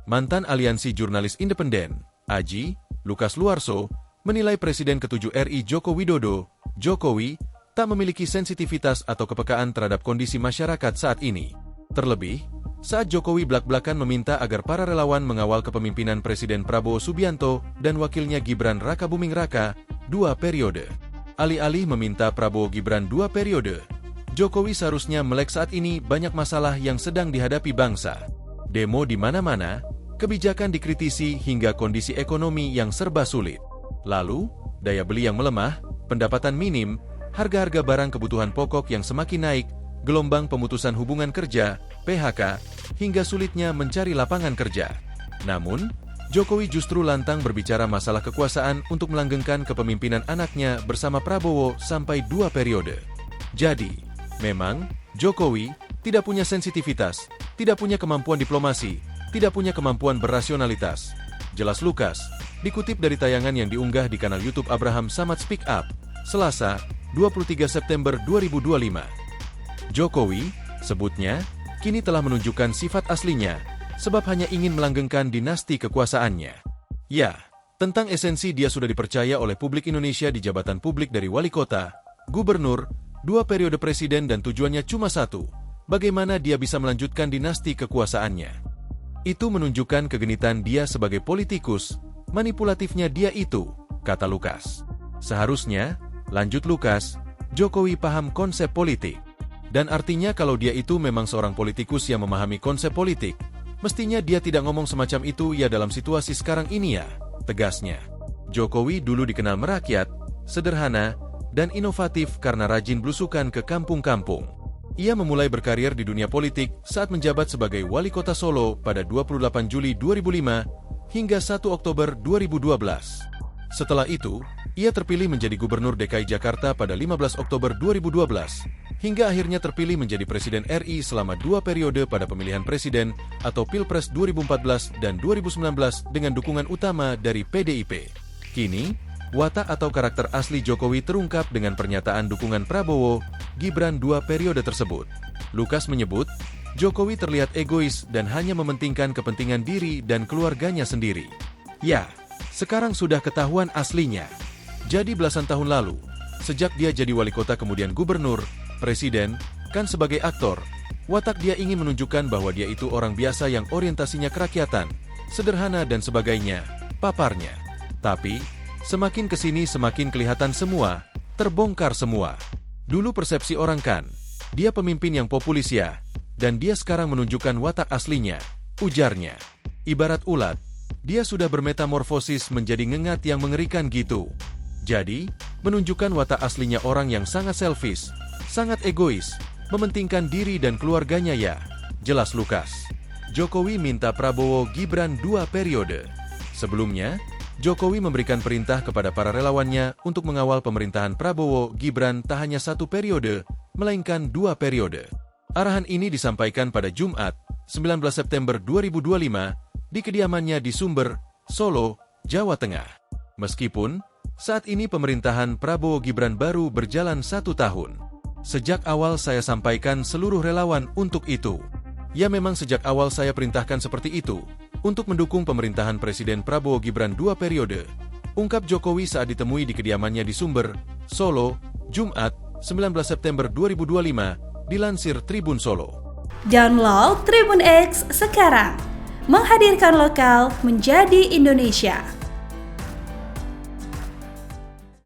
Mantan Aliansi Jurnalis Independen, AJI, Lukas Luarso, menilai Presiden ke-7 RI Joko Widodo, Jokowi, tak memiliki sensitivitas atau kepekaan terhadap kondisi masyarakat saat ini. Terlebih, saat Jokowi blak-blakan meminta agar para relawan mengawal kepemimpinan Presiden Prabowo Subianto dan wakilnya Gibran Rakabuming Raka, 2 periode. Alih-alih meminta Prabowo Gibran 2 periode, Jokowi seharusnya melek saat ini banyak masalah yang sedang dihadapi bangsa. Demo di mana-mana, kebijakan dikritisi hingga kondisi ekonomi yang serba sulit. Lalu, daya beli yang melemah, pendapatan minim, harga-harga barang kebutuhan pokok yang semakin naik, gelombang pemutusan hubungan kerja, PHK, hingga sulitnya mencari lapangan kerja. Namun, Jokowi justru lantang berbicara masalah kekuasaan untuk melanggengkan kepemimpinan anaknya bersama Prabowo sampai 2 periode. Jadi, memang, Jokowi tidak punya sensitivitas, tidak punya kemampuan diplomasi, tidak punya kemampuan berasionalitas. Jelas Lukas, dikutip dari tayangan yang diunggah di kanal YouTube Abraham Samad Speak Up, Selasa, 23 September 2025. Jokowi, sebutnya, kini telah menunjukkan sifat aslinya, sebab hanya ingin melanggengkan dinasti kekuasaannya. Ya, tentang esensi dia sudah dipercaya oleh publik Indonesia di jabatan publik dari wali kota, gubernur, 2 periode presiden dan tujuannya cuma satu, bagaimana dia bisa melanjutkan dinasti kekuasaannya. Itu menunjukkan kegenitan dia sebagai politikus, manipulatifnya dia itu, kata Lukas. Seharusnya, lanjut Lukas, Jokowi paham konsep politik. Dan artinya kalau dia itu memang seorang politikus yang memahami konsep politik, mestinya dia tidak ngomong semacam itu ya dalam situasi sekarang ini ya, tegasnya. Jokowi dulu dikenal merakyat, sederhana, dan inovatif karena rajin belusukan ke kampung-kampung. Ia memulai berkarir di dunia politik saat menjabat sebagai wali kota Solo pada 28 Juli 2005 hingga 1 Oktober 2012. Setelah itu, ia terpilih menjadi gubernur DKI Jakarta pada 15 Oktober 2012, hingga akhirnya terpilih menjadi Presiden RI selama 2 periode pada pemilihan presiden atau Pilpres 2014 dan 2019 dengan dukungan utama dari PDIP. Kini, watak atau karakter asli Jokowi terungkap dengan pernyataan dukungan Prabowo, Gibran 2 periode tersebut. Lukas menyebut, Jokowi terlihat egois dan hanya mementingkan kepentingan diri dan keluarganya sendiri. Ya, sekarang sudah ketahuan aslinya. Jadi belasan tahun lalu, sejak dia jadi wali kota kemudian gubernur, presiden, kan sebagai aktor, watak dia ingin menunjukkan bahwa dia itu orang biasa yang orientasinya kerakyatan, sederhana dan sebagainya, paparnya. Tapi, semakin kesini semakin kelihatan semua, terbongkar semua. Dulu persepsi orang kan, dia pemimpin yang populis ya, dan dia sekarang menunjukkan watak aslinya, ujarnya. Ibarat ulat, dia sudah bermetamorfosis menjadi ngengat yang mengerikan gitu. Jadi, menunjukkan watak aslinya orang yang sangat selfish, sangat egois, mementingkan diri dan keluarganya ya, jelas Lukas. Jokowi minta Prabowo Gibran 2 periode. Sebelumnya, Jokowi memberikan perintah kepada para relawannya untuk mengawal pemerintahan Prabowo Gibran tak hanya 1 periode, melainkan 2 periode. Arahan ini disampaikan pada Jumat, 19 September 2025, di kediamannya di Sumber, Solo, Jawa Tengah. Meskipun, saat ini pemerintahan Prabowo Gibran baru berjalan 1 tahun. Sejak awal saya sampaikan seluruh relawan untuk itu. Ya memang sejak awal saya perintahkan seperti itu, untuk mendukung pemerintahan Presiden Prabowo Gibran 2 periode, ungkap Jokowi saat ditemui di kediamannya di Sumber, Solo, Jumat, 19 September 2025, dilansir Tribun Solo. Download Tribun X sekarang, menghadirkan lokal menjadi Indonesia.